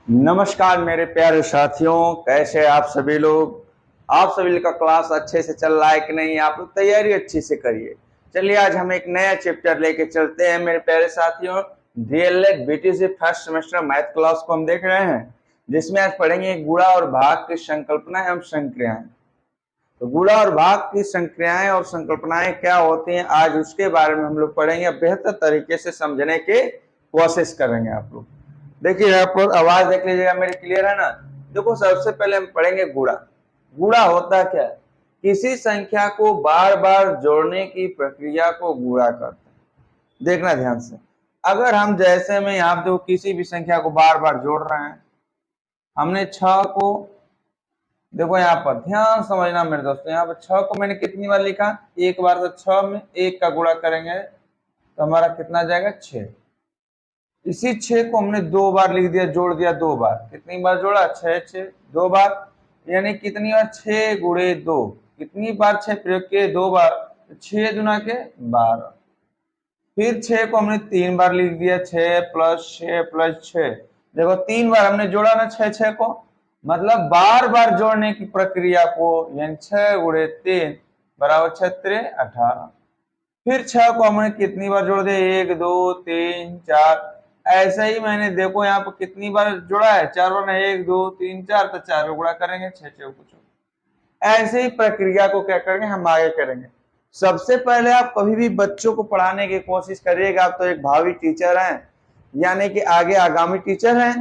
नमस्कार मेरे प्यारे साथियों, कैसे आप सभी लोग। आप सभी का क्लास अच्छे से चल रहा है कि नहीं? आप लोग तैयारी अच्छी से करिए। चलिए आज हम एक नया चैप्टर लेके चलते हैं मेरे प्यारे साथियों। DElEd BTC first semester math class को हम देख रहे हैं, जिसमें आज पढ़ेंगे गुणा और भाग की संकल्पना एवं संक्रियाएं। तो गुणा और भाग की संक्रियाएं और संकल्पनाएं क्या होती हैं, आज उसके बारे में हम लोग पढ़ेंगे। बेहतर तरीके से समझने की कोशिश करेंगे आप लोग। देखिए यहाँ पर आवाज देख लीजिएगा मेरी, क्लियर है ना? देखो सबसे पहले हम पढ़ेंगे गुणा। गुणा होता क्या है? किसी संख्या को बार बार जोड़ने की प्रक्रिया को गुणा करते हैं। देखना ध्यान से, अगर हम जैसे में यहाँ देखो किसी भी संख्या को बार बार जोड़ रहे हैं, हमने 6 को, देखो यहाँ पर ध्यान समझना मेरे दोस्तों, यहाँ पर 6 को मैंने कितनी बार लिखा? एक बार। तो 6 में 1 का गुणा करेंगे तो हमारा कितना जाएगा? 6। इसी 6 को हमने 2 बार लिख दिया, जोड़ दिया 2 बार। कितनी बार जोड़ा? 6 6 2 बार, यानी कितनी बार? 6 गुणे 2। कितनी बार 6 प्रयोग किए? 2 बार। 6 दुना के 12। फिर 6 को हमने 3 बार लिख दिया, 6 प्लस 6 प्लस 6। देखो 3 बार हमने जोड़ा ना 6 को, मतलब बार बार जोड़ने की प्रक्रिया को, यानी 6 गुणे 3 बराबर 6 18। फिर 6 को हमने कितनी बार जोड़ दिया? 1 2 3 4। ऐसे ही मैंने देखो यहाँ पर कितनी बार जोड़ा है? 4 बार। 1 2 3 4, तो 4 गुणा करेंगे 6 6 कुछ। ऐसे ही प्रक्रिया को क्या करेंगे हम आगे करेंगे। सबसे पहले आप कभी भी बच्चों को पढ़ाने की कोशिश करिएगा, आप तो एक भावी टीचर हैं, यानी कि आगे आगामी टीचर हैं।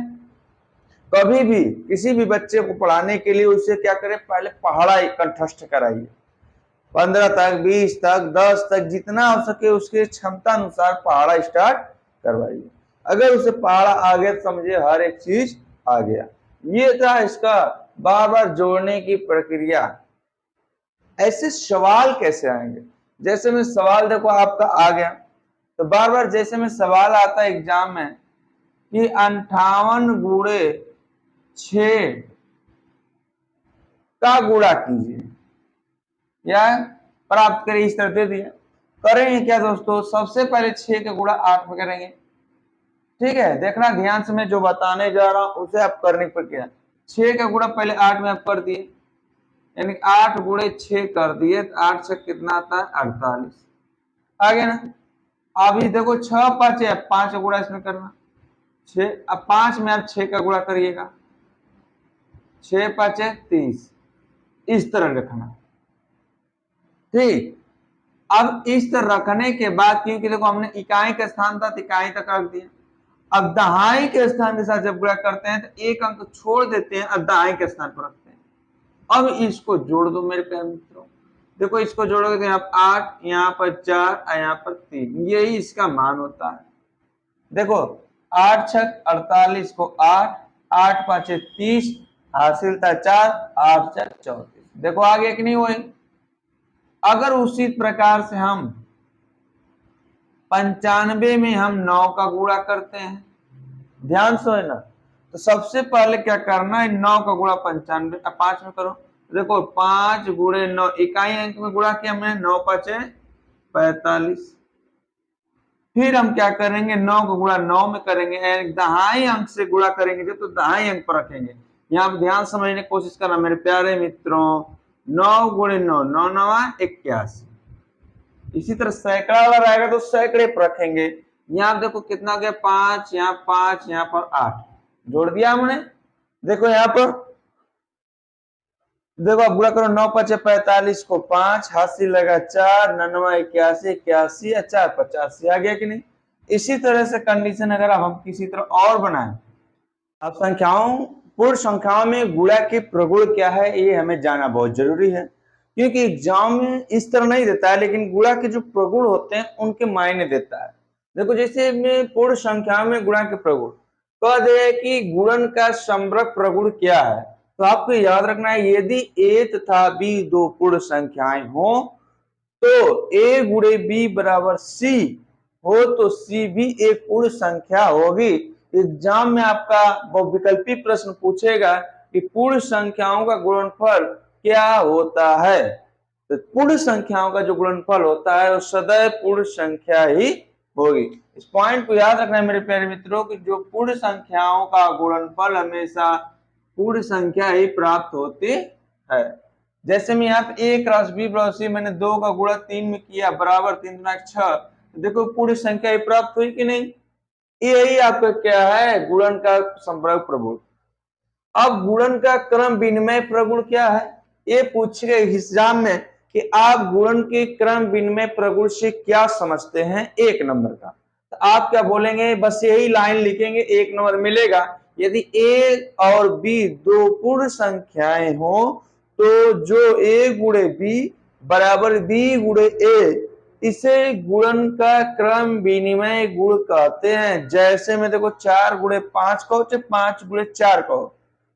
कभी भी किसी भी बच्चे को पढ़ाने के लिए उसे क्या करें? पहले पढ़ाई कंठस्थ कराइए। 15 तक, 20 तक, 10 तक, जितना हो सके उसके क्षमता अनुसार पढ़ाना स्टार्ट करवाइए। अगर उसे पढ़ा आ गया तो समझिए हर एक चीज आ गया। ये था इसका बार बार जोड़ने की प्रक्रिया। ऐसे सवाल कैसे आएंगे? जैसे में सवाल देखो आपका आ गया, तो बार बार जैसे में सवाल आता है एग्जाम में कि 58 गुणे 6 का गुणा कीजिए या प्राप्त करें, इस तरह दे दिया। करेंगे क्या दोस्तों? सबसे पहले 6 का गुणा 8 में करेंगे। ठीक है, देखना ध्यान से, मैं जो बताने जा रहा हूं उसे आप करने पर क्या। 6 का गुणा पहले 8 में आप कर दिए, यानी 8 गुणे 6 कर दिए, तो 8 से कितना आता है? 48। आ गया ना? अभी देखो 6 5 है, 5 का गुणा इसमें करना 6। अब 5 में आप 6 का गुणा करिएगा, 6 5 30। इस तरह रखना। ठीक, अब इस तरह रखने के बाद, क्योंकि देखो हमने इकाई का स्थान था तो इकाई तक रख दिया। अब दहाई के स्थान के साथ जब गुणा करते हैं तो एक अंक छोड़ देते हैं, अब दहाई के स्थान पर रखते हैं। अब इसको जोड़ दो मेरे प्यारे मित्रों। देखो इसको जोड़ोगे तो यहाँ पर 8, यहाँ पर 4 और यहाँ पर 3, यही इसका मान होता है। देखो 8 छक 48 को 8, 8 5 30, हासिल था 4, 8 4 34। देखो आगे कि नहीं हुई? अगर उसी प्रकार से हम 95 में हम 9 का गुणा करते हैं, ध्यान से है ना, तो सबसे पहले क्या करना है? 9 का गुणा 95, 5 में करो। देखो 5 गुणे 9, इकाई अंक में गुणा किया हमने, 9 5 45। फिर हम क्या करेंगे? 9 का गुणा 9 में करेंगे, दहाई अंक से गुणा करेंगे जो, तो दहाई अंक पर रखेंगे। यहाँ पर ध्यान समझने की कोशिश करना मेरे प्यारे मित्रों। 9 गुणे 9, 9 9 81। इसी तरह सैकड़ा वाला रहेगा तो सैकड़े पर रखेंगे। यहाँ देखो कितना गया? 5, यहाँ 5, यहाँ पर 8, जोड़ दिया हमने। देखो यहाँ पर देखो अब गुणा करो, 9 5 45 को 5, हासिल लगा 4, 9 81, 81 और 4 85। आ गया कि नहीं? इसी तरह से कंडीशन अगर हम किसी तरह और बनाएं, अब संख्याओं, पूर्ण संख्याओं में गुणा की प्रगुण क्या है ये हमें जानना बहुत जरूरी है, क्योंकि एग्जाम में इस तरह नहीं देता है, लेकिन गुणा के जो प्रगुण होते हैं उनके मायने देता है। देखो जैसे में पूर्ण संख्याओं में गुणा के प्रगुण कह दे कि गुणन का समग्र प्रगुण क्या है, तो आपको याद रखना है, यदि ए तथा बी दो पूर्ण संख्याएं हो तो ए गुणे बी बराबर सी हो, तो सी भी एक पूर्ण संख्या होगी। एग्जाम में आपका बहुविकल्पी प्रश्न पूछेगा कि पूर्ण संख्याओं का गुणनफल क्या होता है, तो पूर्ण संख्याओं का जो गुणनफल होता है वो सदैव पूर्ण संख्या ही होगी। इस पॉइंट को याद रखना है मेरे प्यारे मित्रों कि जो पूर्ण संख्याओं का गुणनफल हमेशा पूर्ण संख्या ही प्राप्त होती है। जैसे मैं यहाँ पे a cross b plus c मैंने 2 का गुणा 3 में किया बराबर 3 गुना 6, देखो पूर्ण संख्या ही प्राप्त हुई कि नहीं। यही आपका क्या है, गुणन का संपर्क प्रगुण। अब गुणन का क्रम विनिमय प्रगुण क्या है, ये पूछ गए एग्जाम में कि आप गुणन के क्रम विनिमय प्रगुण से क्या समझते हैं 1 नंबर का। तो आप क्या बोलेंगे, बस यही लाइन लिखेंगे 1 नंबर मिलेगा। यदि a और b दो पूर्ण संख्याएं हो तो जो a गुणे b बराबर b गुणे a, इसे गुणन का क्रम विनिमय गुण कहते हैं। जैसे में देखो 4 गुणे 5 कहो चाहे 5 गुणे 4 कहो,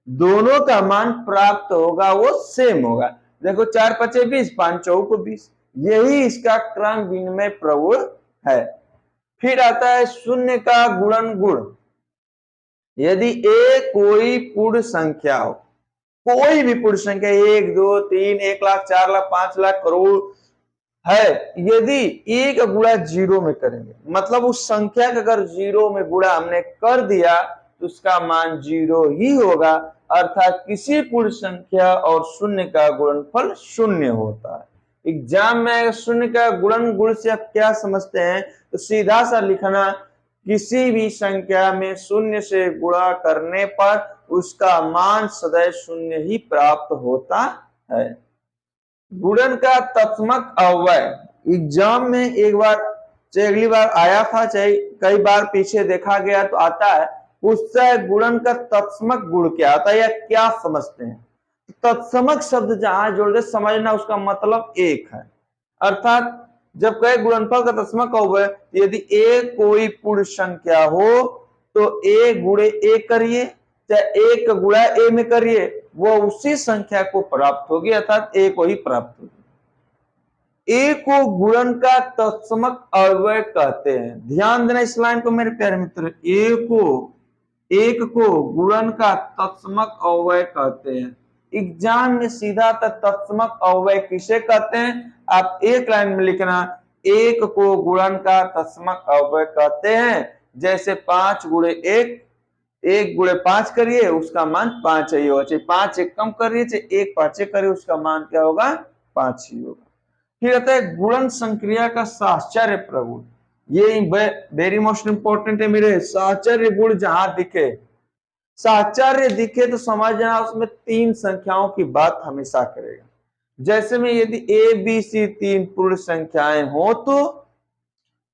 दोनों का मान प्राप्त होगा वो सेम होगा। देखो 4 पचे 20, 5 चौको 20, यही इसका क्रम विनिमय प्रगुण है। फिर आता है शून्य का गुणन गुण। यदि a कोई पूर्ण संख्या हो, कोई भी पूर्ण संख्या 1 2 3 1 लाख 4 लाख 5 लाख करोड़ है, यदि a का गुणा 0 में करेंगे, मतलब उस संख्या का अगर 0 में गुणा हमने कर दिया तो उसका मान 0 ही होगा, अर्थात किसी पूर्ण संख्या और शून्य का गुणनफल शून्य होता है। एग्जाम में शून्य का गुणन गुण से आप क्या समझते हैं, तो सीधा सा लिखना, किसी भी संख्या में शून्य से गुणा करने पर उसका मान सदैव शून्य ही प्राप्त होता है। गुणन का तत्समक अव्यय एग्जाम में एक बार चाहे अगली बार आया था चाहे कई बार पीछे देखा गया तो आता है, उससे गुणन का तत्समक गुण क्या आता है या क्या समझते हैं। तत्समक शब्द जहां जोड़ दे समझना उसका मतलब एक है, अर्थात जब कहे गुणनफल का तत्समक अव्यय, यदि a कोई पूर्ण संख्या हो तो a गुणे a करिए चाहे 1 गुणा a में करिए, वो उसी संख्या को प्राप्त होगी, अर्थात a को ही प्राप्त होगी। a को गुणन का तत्समक अव्यय कहते हैं। ध्यान देना इस लाइन को मेरे प्यारे मित्र, एक को गुणन का तत्समक अव्यय कहते हैं। एग्जाम में सीधा तत्समक अव्यय किसे कहते हैं, आप एक लाइन में लिखना, एक को गुणन का तत्समक अव्यय कहते हैं। जैसे 5 गुणे 1 गुणे 5 करिए उसका मान 5 ही होगा, चाहे 5 1 कम करिए चाहे 1 5 करिए उसका मान क्या होगा, 5 ही होगा। फिर आता है गुणन संक्रिया का साहचर्य प्रगुण। ये वेरी मोस्ट इंपॉर्टेंट है मेरे, साहचर्य गुण जहां दिखे, साहचर्य दिखे तो समझना उसमें 3 संख्याओं की बात हमेशा करेगा। जैसे में यदि a b c 3 पूर्ण संख्याएं हो तो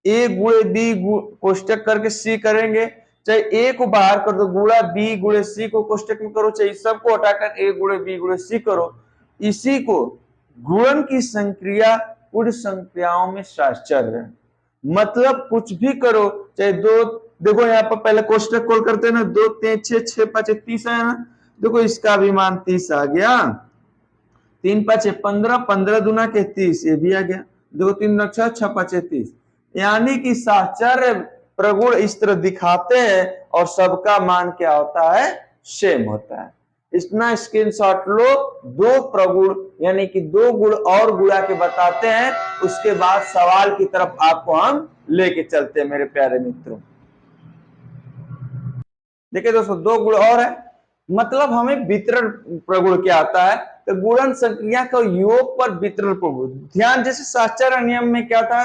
a गुणे b कोष्टक करके c करेंगे, चाहे a को बाहर कर दो गुणा b गुणे c को कोष्टक में करो, चाहे सबको हटाकर a गुणे b गुणे c करो। इसी को गुणन की संक्रिया पूर्ण संख्याओं में साहचर्य है, मतलब कुछ भी करो, चाहे 2, देखो यहाँ पर पहले कोष्टक खोल करते हैं ना, 2 3 6 6 5 30 है ना, देखो इसका भी मान 30 आ गया, 3 5 15 15 दूना के 30, ये भी आ गया, देखो 3 6 6 5 30, यानी कि साहचर्य प्रगुण इस तरह दिखाते हैं और सबका मान क्या होता है, सेम होता है। इतना स्क्रीनशॉट लो, 2 प्रगुण यानी कि 2 गुण और गुणा के बताते हैं, उसके बाद सवाल की तरफ आपको हम लेके चलते हैं मेरे प्यारे मित्रों। देखिए दोस्तों 2 गुण और है, मतलब हमें वितरण प्रगुण क्या आता है, तो गुणन संक्रिया का योग पर वितरण प्रगुण। ध्यान, जैसे साहचर्य नियम में क्या था,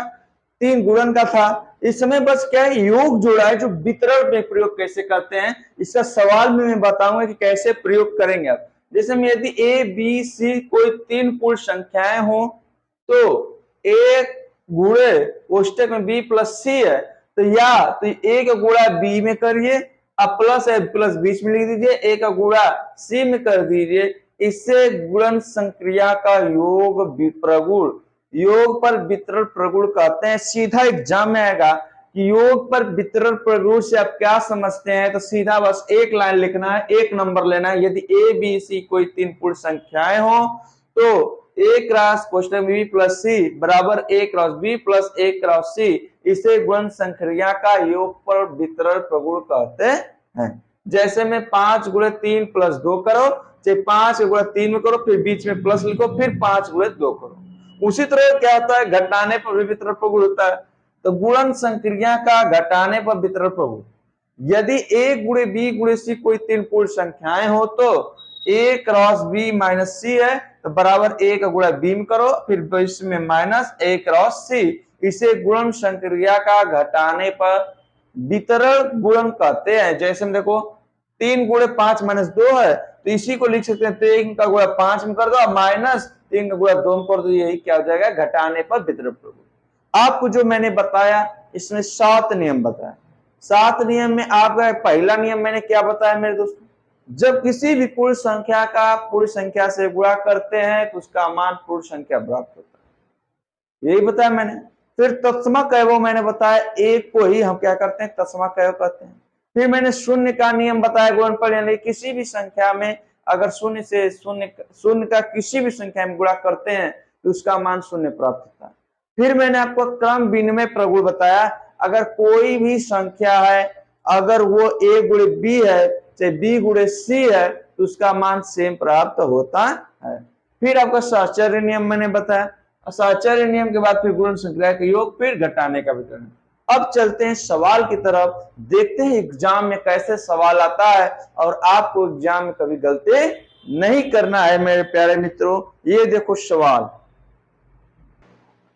3 गुणन का था, इस समय बस क्या है योग जोड़ा है, जो वितरण में प्रयोग कैसे करते हैं इसका सवाल में मैं बताऊंगा कि कैसे प्रयोग करेंगे आप। जैसे में यदि a b c कोई 3 पूर्ण संख्याएं हो तो a गुणे कोष्टक में b प्लस c है, तो या तो a का गुणा b में करिए, अब प्लस है प्लस बीच में लिख दीजिए, a का गुणा c में कर दीजिए, इससे गुणन संक्रिया का योग प्रगुण, योग पर वितरण प्रगुण कहते हैं। सीधा एग्जाम में आएगा कि योग पर वितरण प्रगुण से आप क्या समझते हैं, तो सीधा बस एक लाइन लिखना है, 1 नंबर लेना है। यदि a b c कोई 3 पूर्ण संख्याएं हो तो a क्रॉस कोष्टक b प्लस c बराबर a cross b plus a cross c, इसे गुणन संक्रिया का योग पर वितरण प्रगुण कहते हैं। जैसे में 5 गुणे 3 प्लस 2 करो, चाहे 5 गुणे 3 में करो, फिर बीच में प्लस लिखो, फिर 5 गुणे 2 करो। उसी तरह क्या होता है घटाने पर भी वितरण प्रगुण होता है। तो गुणन संक्रिया का घटाने पर वितरण प्रगुण, यदि a गुणे b गुणे c कोई तीन पूर्ण संख्याएं हो तो a cross b minus c है तो बराबर a का गुणा b में करो, फिर इसमें माइनस a क्रॉस c, इसे गुणन संक्रिया का घटाने पर वितरण गुणन कहते हैं। जैसे हम देखो 3 × 5 - 2 है तो इसी को लिख सकते हैं 3 का गुणा 5 में कर दो माइनस 3 का गुणा 2 में कर दो, यही क्या हो जाएगा घटाने पर वितरण प्रगुण। आपको जो मैंने बताया इसमें 7 नियम बताया। 7 नियम में आपका पहला नियम मैंने क्या बताया मेरे दोस्तों, जब किसी भी पूर्ण संख्या का पूर्ण संख्या से गुणा करते हैं तो उसका मान पूर्ण संख्या प्राप्त होता है, यही बताया मैंने। फिर तत्समक एवं मैंने बताया, एक को ही हम क्या करते हैं तत्समक एवं कहते हैं। फिर मैंने शून्य का नियम बताया गुणनफल, यानी किसी भी संख्या में अगर शून्य का किसी भी संख्या में गुणा करते हैं तो उसका मान शून्य प्राप्त होता है। फिर मैंने आपको क्रम विनिमय प्रगुण बताया, अगर कोई भी संख्या है अगर वो a गुणे b है चाहे b गुणे c है तो उसका मान सेम प्राप्त होता है। फिर आपका साहचर्य नियम मैंने बताया, साहचर्य नियम के बाद फिर गुणन संक्रिया का योग, फिर घटाने का वितरण। अब चलते हैं सवाल की तरफ, देखते हैं एग्जाम में कैसे सवाल आता है और आपको एग्जाम में कभी गलती नहीं करना है मेरे प्यारे मित्रों। ये देखो सवाल,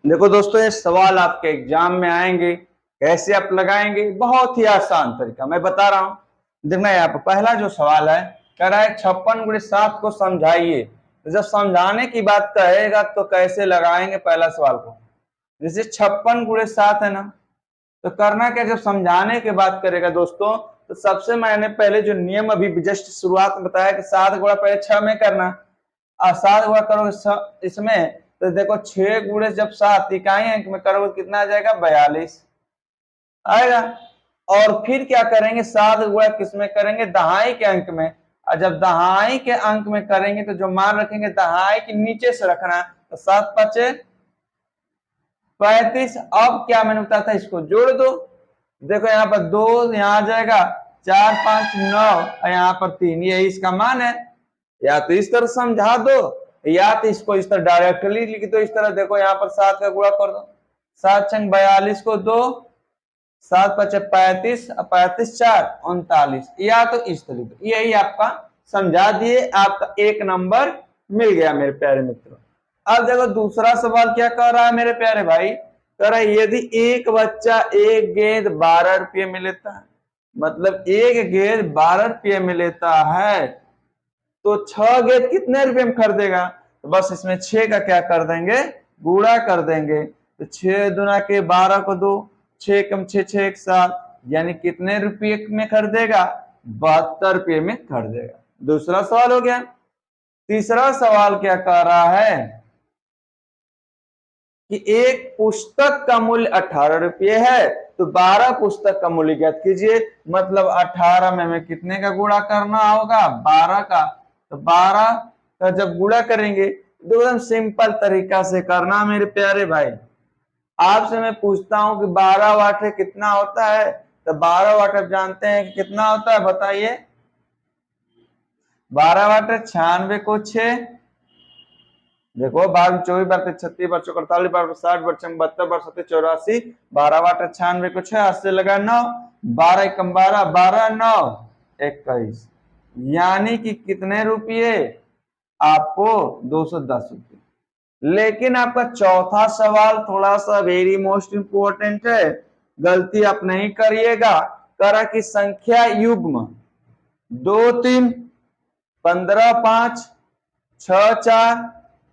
देखो दोस्तों ये सवाल आपके एग्जाम में आएंगे, कैसे आप लगाएंगे, बहुत ही आसान तरीका मैं बता रहा हूं। देखना यहाँ पर पहला जो सवाल है कह रहा है 56 × 7 को समझाइए। तो जब समझाने की बात कहेगा तो कैसे लगाएंगे पहला सवाल को, जैसे 56 × 7 है ना, तो करना क्या, जब समझाने की बात करेगा दोस्तों तो सबसे मैंने पहले जो नियम अभी जस्ट शुरुआत में बताया कि 7 गुणा पहले 6 में करना, और 7 गुणा करोगे इसमें तो देखो 6 गुणे जब 7 इकाई अंक में करोगे कितना आ जाएगा 42 आएगा। और फिर क्या करेंगे 7 गुणा किसमें करेंगे दहाई के अंक में, और जब दहाई के अंक में करेंगे तो जो मान रखेंगे दहाई के नीचे से रखना, तो 7 × 5 = 35। अब क्या मैंने बताया था इसको जोड़ दो, देखो यहाँ पर 2 यहाँ आ जाएगा 4 5 9 और यहाँ पर 3, यही इसका मान है। या तो इस तरह समझा दो या तो इसको इस तरह डायरेक्टली लिख दो, इस तरह देखो यहाँ पर 7 का गुणा कर दो, 7 × 42 को 2, 7 × 5 = 35, 35 4 39, या तो इस तरीके, यही आपका समझा दिए, आपका 1 नंबर मिल गया मेरे प्यारे मित्रों। अब देखो दूसरा सवाल क्या कह रहा है मेरे प्यारे भाई, कह रहा है यदि एक बच्चा एक गेंद 12 रुपये में लेता है, मतलब एक गेंद 12 रुपये में लेता है तो 6 गेंद कितने रुपए में खरीदेगा, तो बस इसमें 6 का क्या कर देंगे गुणा कर देंगे, तो 6 दूना के 12 को 2, 6 कम 6 6 1 7, यानी कितने रुपये में खरीदेगा 72 रुपये में खरीदेगा। दूसरा सवाल हो गया। तीसरा सवाल क्या कह रहा है कि एक पुस्तक का मूल्य 18 रुपये है तो 12 पुस्तक का मूल्य ज्ञात कीजिए, मतलब 18 में हमें कितने का गुणा करना होगा 12 का, तो 12 का जब गुणा करेंगे तो एकदम सिंपल तरीका से करना मेरे प्यारे भाई। आपसे मैं पूछता हूं कि 12 वाट कितना होता है, तो 12 वाट आप जानते हैं कि कितना होता है बताइए, 12 वाट 96 को 6, देखो 12 24 12 36 12 48 12 60 12 72 12 7 84, 12 वाट 96 को 6, 8 से लगा 9, 12 × 12 12 9 21, यानी कि कितने रुपये आपको 210 रुपये। लेकिन आपका चौथा सवाल थोड़ा सा वेरी मोस्ट इंपोर्टेंट है, गलती आप नहीं करिएगा। करा कि संख्या युग्म 2 3 15 5 6 4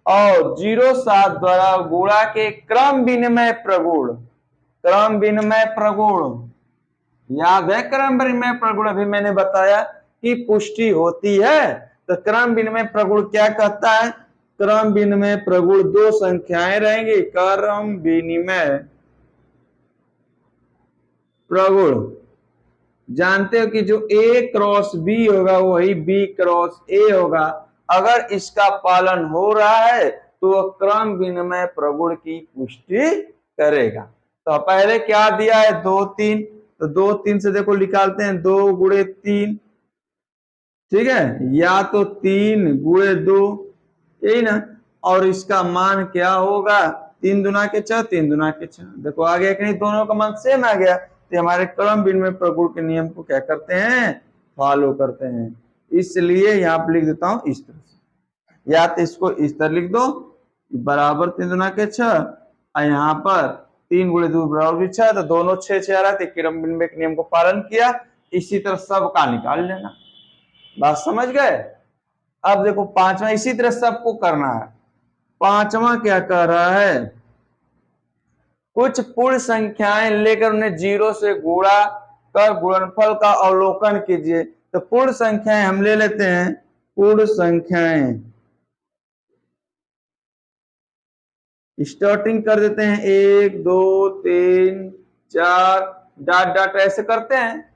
और 0 7 द्वारा गुणा के क्रम विनिमय प्रगुण, क्रम विनिमय प्रगुण याद है, क्रम विनिमय प्रगुण अभी मैंने बताया कि पुष्टि होती है, तो क्रम विनिमय प्रगुण क्या कहता है, क्रम विनिमय प्रगुण 2 संख्याएं रहेंगी, क्रम विनिमय प्रगुण जानते हो कि जो A क्रॉस B होगा वही B क्रॉस A होगा, अगर इसका पालन हो रहा है तो क्रम विनिमय प्रगुण की पुष्टि करेगा। तो पहले क्या दिया है 2 3, तो 2 3 से देखो निकालते हैं 2 × 3, ठीक है, या तो 3 × 2 यही ना, और इसका मान क्या होगा 3 दूना के 6, 3 दूना के 6। देखो आ गया कि नहीं, दोनों का मान सेम आ गया। तो हमारे क्रम विनिमय प्रगुण के नियम को क्या करते हैं, फॉलो करते हैं। इसलिए यहाँ पे लिख देता हूं इस तरह से, या तो इसको इस तरह लिख दो बराबर 3 दूना के 6, और यहाँ पर 3 गुणे 2 बराबर 6, तो दोनों 6 6 आ रहा है, क्रम विनिमय के नियम को पालन किया। इसी तरह सबका निकाल लेना। बात समझ गए। अब देखो पांचवा, इसी तरह सबको करना है। पांचवा क्या कह रहा है, कुछ पूर्ण संख्याएं लेकर उन्हें 0 से गुणा कर गुणनफल का अवलोकन कीजिए। तो पूर्ण संख्याएं हम ले लेते हैं, पूर्ण संख्याएं स्टार्टिंग कर देते हैं 1 2 3 4 डॉट डॉट ऐसे करते हैं।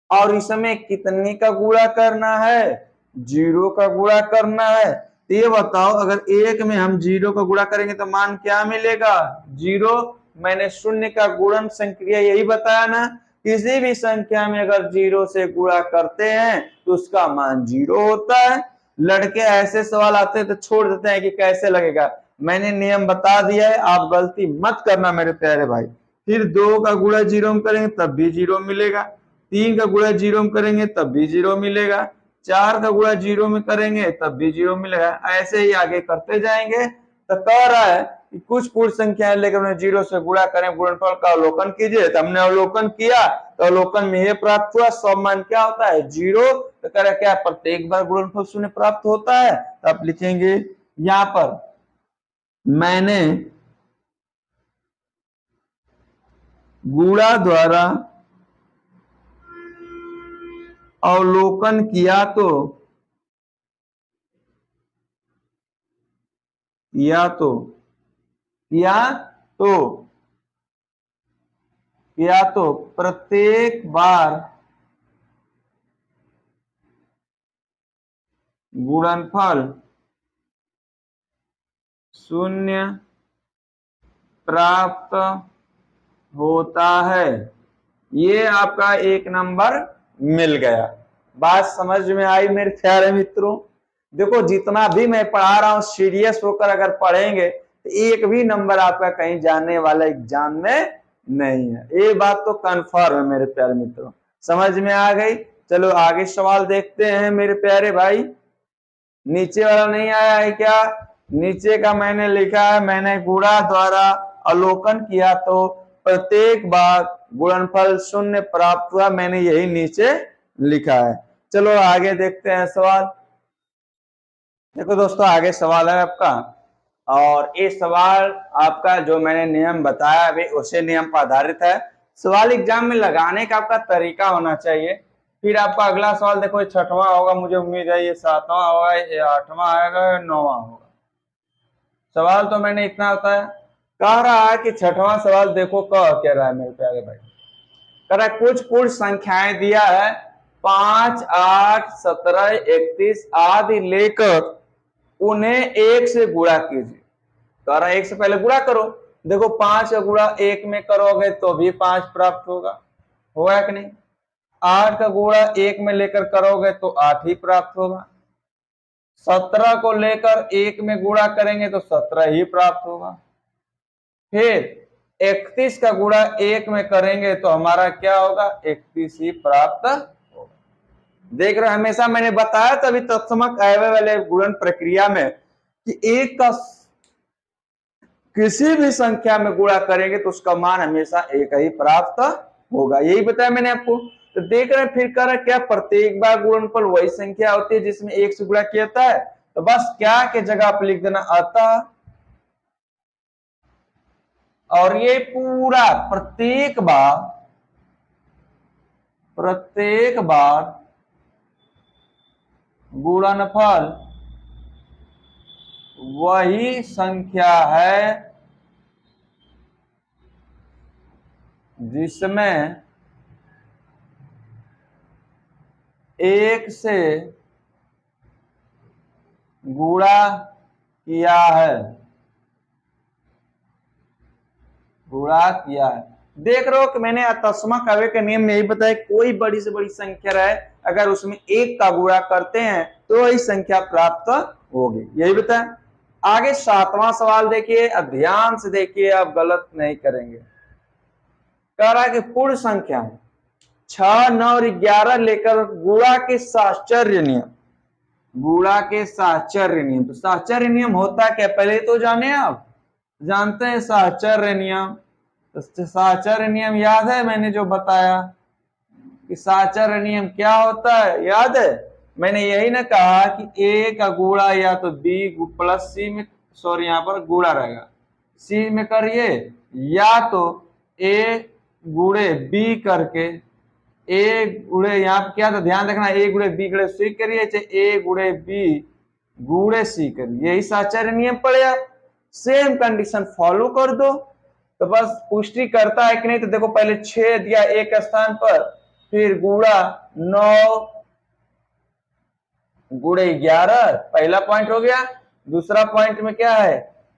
और इसमें कितने का गुणा करना है, 0 का गुणा करना है। तो ये बताओ, अगर 1 में हम 0 का गुणा करेंगे तो मान क्या मिलेगा, 0। मैंने शून्य का गुणन संक्रिया यही बताया ना, किसी भी संख्या में अगर 0 से गुणा करते हैं तो उसका मान 0 होता है। लड़के ऐसे सवाल आते हैं तो छोड़ देते हैं कि कैसे लगेगा। मैंने नियम बता दिया है, आप गलती मत करना मेरे प्यारे भाई। फिर 2 का गुणा 0 में करेंगे तब भी 0 मिलेगा, 3 का गुणा 0 में करेंगे तब भी 0 मिलेगा, 4 का गुणा 0 में करेंगे तब भी 0 मिलेगा। ऐसे ही आगे करते जाएंगे। तो कह रहा है कि कुछ पूर्ण संख्याएं लेकर उन्हें 0 से गुणा करें, गुणनफल का अवलोकन कीजिए। तो हमने अवलोकन किया, तो अवलोकन में ये प्राप्त हुआ, सब मान क्या होता है, 0। तो कह रहा है क्या प्रत्येक बार गुणनफल शून्य प्राप्त होता है। तो आप लिखेंगे यहां पर, मैंने गुणा द्वारा अवलोकन किया तो प्रत्येक बार गुणनफल शून्य प्राप्त होता है। ये आपका 1 नंबर मिल गया। बात समझ में आई मेरे प्यारे मित्रों। देखो जितना भी मैं पढ़ा रहा हूं सीरियस होकर अगर पढ़ेंगे तो एक भी नंबर आपका कहीं जाने वाला एग्जाम में नहीं है। ये बात तो कंफर्म है मेरे प्यारे मित्रों। समझ में आ गई। चलो आगे सवाल देखते हैं मेरे प्यारे भाई। नीचे वाला नहीं आया है क्या, नीचे का मैंने लिखा है, मैंने गुणा द्वारा अवलोकन किया तो प्रत्येक बार गुणनफल शून्य प्राप्त हुआ। मैंने यही नीचे लिखा है। चलो आगे देखते हैं सवाल। देखो दोस्तों आगे सवाल है आपका, और ये सवाल आपका जो मैंने नियम बताया अभी उसी नियम पर आधारित है। सवाल एग्जाम में लगाने का आपका तरीका होना चाहिए। फिर आपका अगला सवाल देखो 6वां होगा, मुझे उम्मीद है ये 7वां होगा, ये 8वां आएगा, 9वां होगा। सवाल तो मैंने इतना होता है, कह रहा है कि 6वां सवाल देखो कह रहा है मेरे प्यारे भाई। कह रहा है कुछ पूर्ण संख्याएं दिया है 5 8 17 31 आदि लेकर उन्हें 1 से गुणा कीजिए। कह रहा है 1 से पहले गुणा करो। देखो 5 का गुणा 1 में करोगे तो भी 5 प्राप्त होगा कि नहीं। 8 का गुणा 1 में लेकर करोगे तो 8 ही प्राप्त होगा। 17 को लेकर 1 में गुणा करेंगे तो 17 ही प्राप्त होगा। फिर 31 का गुणा 1 में करेंगे तो हमारा क्या होगा, 31 ही प्राप्त होगा। देख रहे हमेशा मैंने बताया तभी तत्समक अव्यय वाले गुणन प्रक्रिया में कि 1 का किसी भी संख्या में गुणा करेंगे तो उसका मान हमेशा 1 ही प्राप्त होगा। यही बताया मैंने आपको। तो देख रहे हैं फिर कह रहा है क्या प्रत्येक बार गुणनफल वही संख्या होती है जिसमें 1 से गुणा किया जाता है। तो बस क्या के जगह आप लिख देना अतः, और ये पूरा प्रत्येक बार गुणनफल वही संख्या है जिसमें 1 से गुणा किया है। देख रहे हो कि मैंने तत्समक अव्यय के नियम में यही बताया, कोई बड़ी से बड़ी संख्या रहे अगर उसमें 1 का गुणा करते हैं तो वही संख्या प्राप्त होगी। यही बताया। आगे 7वां सवाल देखिए, अब ध्यान से देखिए, आप गलत नहीं करेंगे। कह रहा है कि पूर्ण संख्या 6, 9 और 11 लेकर गुणा के साहचर्य नियम, गुणा के साहचर्य नियम। तो साहचर्य नियम होता क्या, पहले तो जाने आप जानते हैं साहचर्य नियम। तो साहचर्य नियम याद है मैंने जो बताया कि साहचर्य नियम क्या होता है, याद है? मैंने यही ना कहा कि ए का गुणा या तो बी प्लस सी में, सॉरी यहाँ पर गुणा रहेगा, सी में करिए, या तो ए गुणे बी करके, ए गुणे यहाँ पे क्या था ध्यान रखना, ए गुणे बी गुणे सी करिए, चाहे ए गुणे बी गुणे सी करिए, यही साहचर्य नियम पड़ेगा। सेम कंडीशन फॉलो कर दो तो बस पुष्टि करता है कि नहीं। तो देखो पहले 6 दिया एक स्थान पर, फिर गुणा 9 गुणे 11, पहला पॉइंट हो गया। दूसरा पॉइंट में क्या है,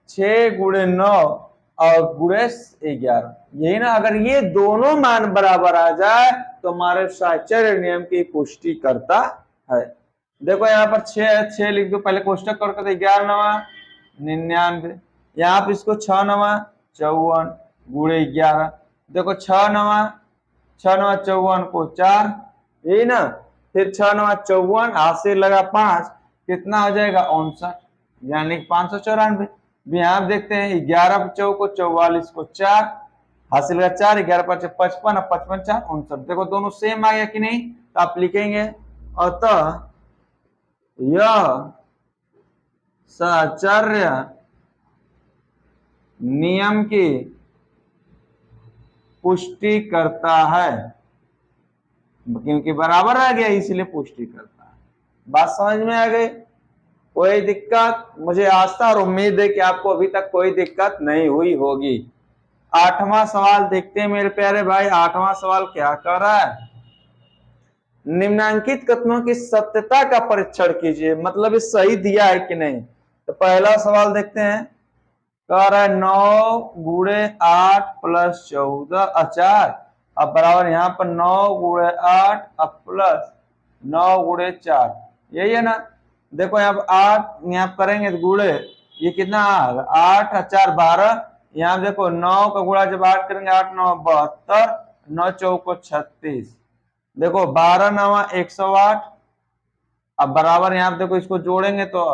6 गुणे 9 और गुणे 11, यही ना। अगर ये दोनों मान बराबर आ जाए तो हमारे साहचर्य नियम की पुष्टि करता है। देखो यहाँ पर 6 लिख दो, पहले कोष्टक करके 11 9 99, यहाँ पर इसको 6 9 54 गुणे 11, देखो 6 9 54 को 4, यही ना। फिर 6 9 54, हाथ से लगा 5, कितना हो जाएगा 59, यानी 594। यहाँ देखते हैं 11 चौको 44 को 4, हाथ से लगा 4, 11 5 55, 55 4 59। देखो दोनों सेम आ गया कि नहीं, तो आप लिखेंगे अतः यह साहचर्य नियम की पुष्टि करता है, क्योंकि बराबर आ गया इसलिए पुष्टि करता है। बात समझ में आ गई? कोई दिक्कत? मुझे आशा और उम्मीद है कि आपको अभी तक कोई दिक्कत नहीं हुई होगी। 8वां सवाल देखते हैं मेरे प्यारे भाई। 8वां सवाल क्या कर रहा है, निम्नांकित कथनों की सत्यता का परीक्षण कीजिए, मतलब ये सही दिया है कि नहीं। तो पहला सवाल देखते हैं, कह रहा है 9 गुणे 8 प्लस 14 4, अब बराबर यहाँ पर 9 गुणे 8 अब प्लस 9 गुणे 4, यही है ना। देखो यहाँ पर 8 यहाँ करेंगे तो गुणे, ये कितना 8 4 12, यहाँ देखो 9 का गुणा जब 8 करेंगे 8 9 72, 9 चौको 36, देखो 12 9 108, अब बराबर यहाँ पे देखो इसको जोड़ेंगे तो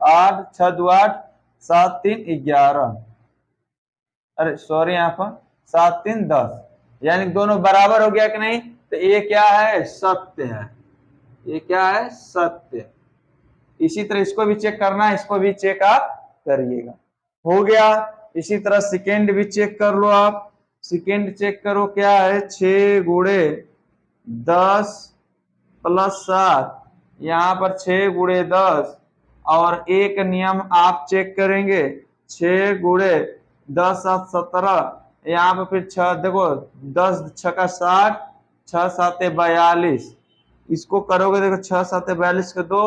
8 6 2 8 7 3 11, अरे सॉरी यहाँ पर 7 3 10, यानी दोनों बराबर हो गया कि नहीं। तो ये क्या है, सत्य है, ये क्या है, सत्य। इसी तरह इसको भी चेक करना है, इसको भी चेक आप करिएगा। हो गया। इसी तरह सेकेंड भी चेक कर लो आप, सेकेंड चेक करो क्या है, 6 गुणे 10 प्लस 7, यहाँ पर 6 गुणे 10 और एक नियम आप चेक करेंगे, 6 गुणे 10 7 17, यहाँ पर फिर 6, देखो 10 6 का 60, 6 7 42, इसको करोगे देखो 6 7 42 के 2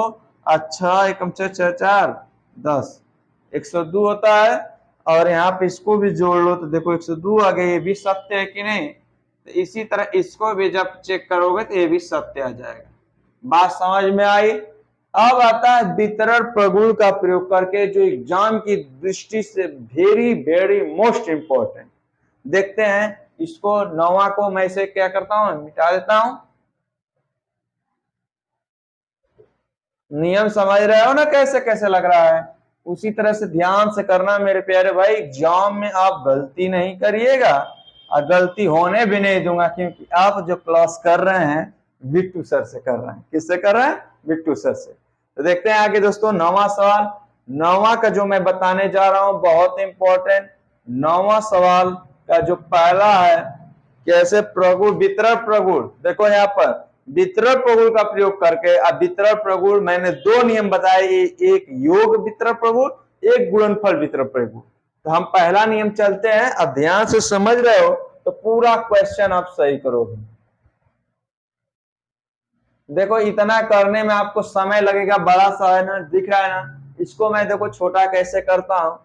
और 6 एकम 6 6 4 10, 102 होता है। और यहाँ पे इसको भी जोड़ लो तो देखो 102 आ गया, ये भी सत्य है कि नहीं। तो इसी तरह इसको भी जब चेक करोगे तो ये भी सत्य आ जाएगा। बात समझ में आई? अब आता है वितरण प्रगुण का प्रयोग करके, जो एग्जाम की दृष्टि से वेरी वेरी मोस्ट इंपॉर्टेंट। देखते हैं इसको, 9वां को मैं इसे क्या करता हूं, मिटा देता हूं। नियम समझ रहे हो ना कैसे कैसे लग रहा है, उसी तरह से ध्यान से करना मेरे प्यारे भाई। एग्जाम में आप गलती नहीं करिएगा और गलती होने भी नहीं दूंगा, क्योंकि आप जो क्लास कर रहे हैं बिट्टू सर से कर रहे हैं। किससे कर रहे हैं? बिट्टू सर से। तो देखते हैं आगे दोस्तों 9वां सवाल। 9वां का जो मैं बताने जा रहा हूं बहुत इंपॉर्टेंट। 9वां सवाल का जो पहला है, कैसे प्रगुण वितरण प्रगुण, देखो यहाँ पर वितरण प्रगुण का प्रयोग करके, अब वितरण प्रगुण मैंने 2 नियम बताए, एक योग वितरण प्रगुण, एक गुणनफल वितरण प्रगुण। तो हम पहला नियम चलते हैं, अब ध्यान से समझ रहे हो तो पूरा क्वेश्चन आप सही करोगे। देखो इतना करने में आपको समय लगेगा, बड़ा सा है ना, दिख रहा है ना। इसको मैं देखो छोटा कैसे करता हूं,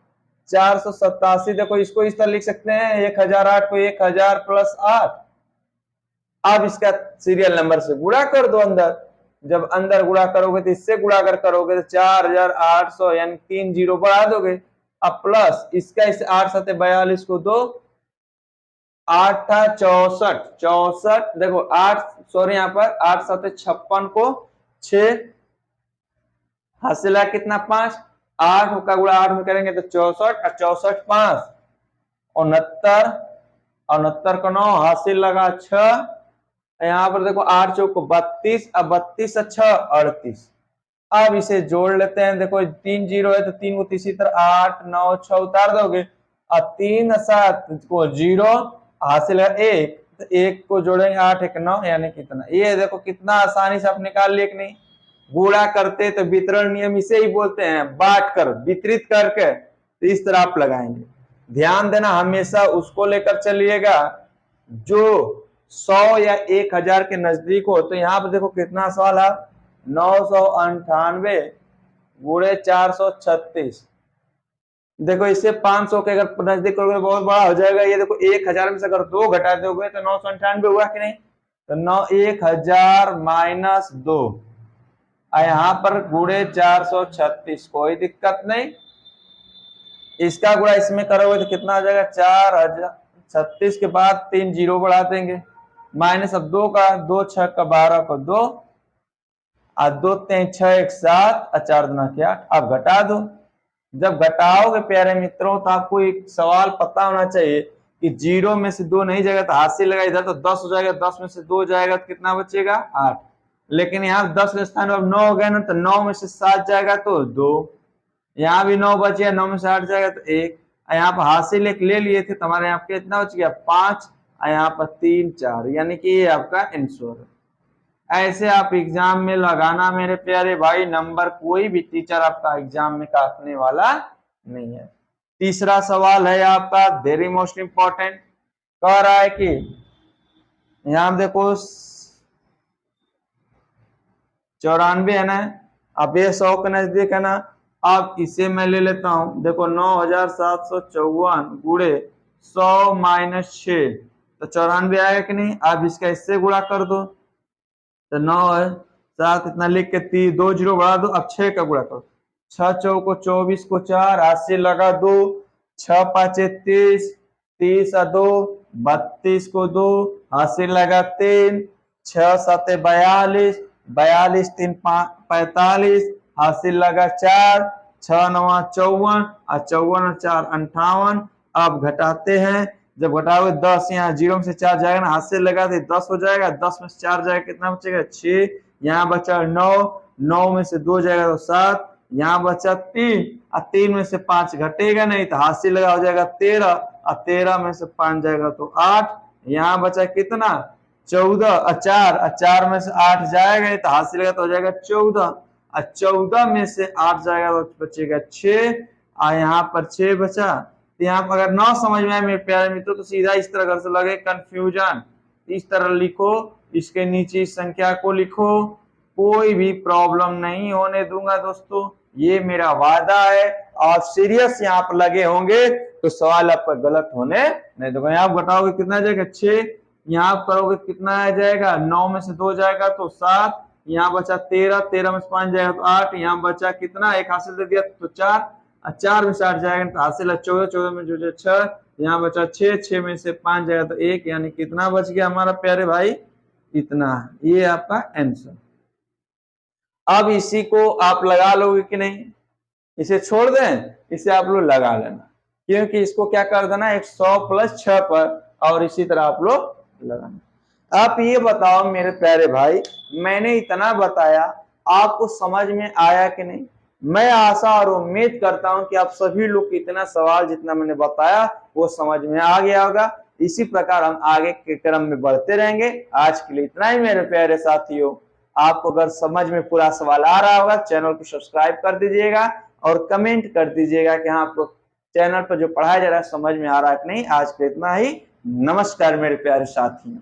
487, देखो इसको इस तरह लिख सकते हैं, 1008 को 1000 प्लस 8, अब इसका सीरियल नंबर से गुणा कर दो अंदर, जब अंदर गुणा करोगे तो इससे गुणा करोगे तो 4800 यानी 3 जीरो बढ़ा दोगे। अब प्लस इसका इस 8 7 42 को दो, 8 64 64 देखो 8 सॉरी यहाँ पर 8 7 56 को 6 हासिल है कितना 5, 8 का गुणा 8 में करेंगे तो 64 और 64 5 69 और 69 को 9 हासिल लगा 6। यहाँ पर देखो 8 चौक को 32, अब 32 से 6 38। अब इसे जोड़ लेते हैं, देखो 3 जीरो है तो 3 को तीसरी तरह 8 9 6 उतार दोगे और 3 7 को 0 हासिल है 1, तो 1 को जोड़ेंगे 8 1 9 यानी कितना। ये देखो कितना आसानी से आप निकाल लिए कि नहीं। गुणा करते तो वितरण नियम इसे ही बोलते हैं, बांट कर वितरित करके, तो इस तरह आप लगाएंगे। ध्यान देना हमेशा उसको लेकर चलिएगा जो 100 या 1000 के नजदीक हो। तो यहाँ पर देखो कितना सवाल है 998 गुणे 436। देखो इससे 500 के अगर नजदीक करोगे बहुत बड़ा हो जाएगा। ये देखो 1000 में से अगर 2 घटा दोगे तो 998 हुआ कि नहीं, तो 1000 माइनस 2 यहाँ पर गुणे 436, कोई दिक्कत नहीं। इसका गुणा इसमें करोगे तो कितना आ जाएगा 4036 के बाद 3 जीरो बढ़ा देंगे, माइनस अब 2 का 2 6 का 12 को 2 और 2 3 6 1 7 और 4 2 8। अब घटा दो। जब घटाओगे प्यारे मित्रों तो आपको एक सवाल पता होना चाहिए कि 0 में से 2 नहीं जाएगा तो हाथ से लगा इधर तो 10 हो जाएगा, 10 में से 2 जाएगा तो कितना बचेगा 8। लेकिन यहाँ 10 के स्थान पर 9 हो गया ना, तो 9 में से 7 जाएगा तो 2, यहाँ भी 9 बच गया, 9 में से 8 जाएगा तो 1। यहाँ पर हासिल एक ले लिए थे, तुम्हारे यहाँ पे कितना बच गया 5, यहाँ पर 3 4, यानी कि ये आपका आंसर है। ऐसे आप एग्जाम में लगाना मेरे प्यारे भाई, नंबर कोई भी टीचर आपका एग्जाम में काटने वाला नहीं है। तीसरा सवाल है आपका वेरी मोस्ट इंपॉर्टेंट, कह रहा है कि यहां देखो 94 है ना, अब ये 100 के नजदीक है ना। अब इसे मैं ले लेता हूं, देखो 9754 गुणे 100 माइनस 6 तो 94 आएगा कि नहीं। अब इसका इससे गुणा कर दो तो 9 है 7 इतना लिख के 3 2 जीरो बढ़ा दो, अब 6 का गुणा करो, 6 चौ को 24 को 4 80 लगा 2, 6 5 30 30 2 32 को 2 80 लगा 3, 6 7 42 42 3 45 80 लगा 4, 6 9 54 और 54 और 4 58। अब घटाते हैं, जब घटाओगे 10 यहाँ 0 में से 4 जाएगा ना, हाथ से लगा तो 10 हो जाएगा, 10 में से 4 जाएगा कितना बचेगा 6, यहाँ बचा 9, 9 में से 2 जाएगा तो 7, यहाँ बचा 3 और 3 में से 5 घटेगा नहीं तो हाथ से लगा हो जाएगा 13 और 13 में से 5 जाएगा तो 8, यहाँ बचा कितना 14 और 4 में से 8 जाएगा तो हाथ से लगा तो हो जाएगा 14 और 14 में से 8 जाएगा तो बचेगा 6 और यहाँ पर 6 बचा। तो यहाँ पर अगर ना समझ में आए मेरे प्यारे मित्रों तो सीधा इस तरह घर से लगे कंफ्यूजन, इस तरह लिखो, इसके नीचे इस संख्या को लिखो, कोई भी प्रॉब्लम नहीं होने दूंगा दोस्तों, ये मेरा वादा है। और सीरियस यहाँ पर लगे होंगे तो सवाल आपका गलत होने नहीं दूंगा। यहाँ घटाओगे कितना जाएगा 6, यहाँ करोगे कितना आ जाएगा 9 में से 2 जाएगा तो 7, यहाँ बचा 13, 13 में से 5 जाएगा तो 8, यहाँ बचा कितना एक हासिल दे दिया तो 4, 4 में से 8 जाएगा तो हासिल है 14, 14 में जो 6, यहाँ बचा 6, 6 में से 5 जाएगा तो 1, यानी कितना बच गया हमारा प्यारे भाई इतना। ये आपका आंसर। अब इसी को आप लगा लोगे कि नहीं, इसे छोड़ दें, इसे आप लोग लगा लेना, क्योंकि इसको क्या कर देना 100 प्लस 6 पर, और इसी तरह आप लोग लगाना। आप ये बताओ मेरे प्यारे भाई, मैंने इतना बताया आपको समझ में आया कि नहीं। मैं आशा और उम्मीद करता हूं कि आप सभी लोग इतना सवाल जितना मैंने बताया वो समझ में आ गया होगा। इसी प्रकार हम आगे के क्रम में बढ़ते रहेंगे। आज के लिए इतना ही मेरे प्यारे साथियों। आपको अगर समझ में पूरा सवाल आ रहा होगा चैनल को सब्सक्राइब कर दीजिएगा और कमेंट कर दीजिएगा कि हाँ आपको चैनल पर जो पढ़ाया जा रहा है समझ में आ रहा है कि नहीं। आज के इतना ही, नमस्कार मेरे प्यारे साथियों।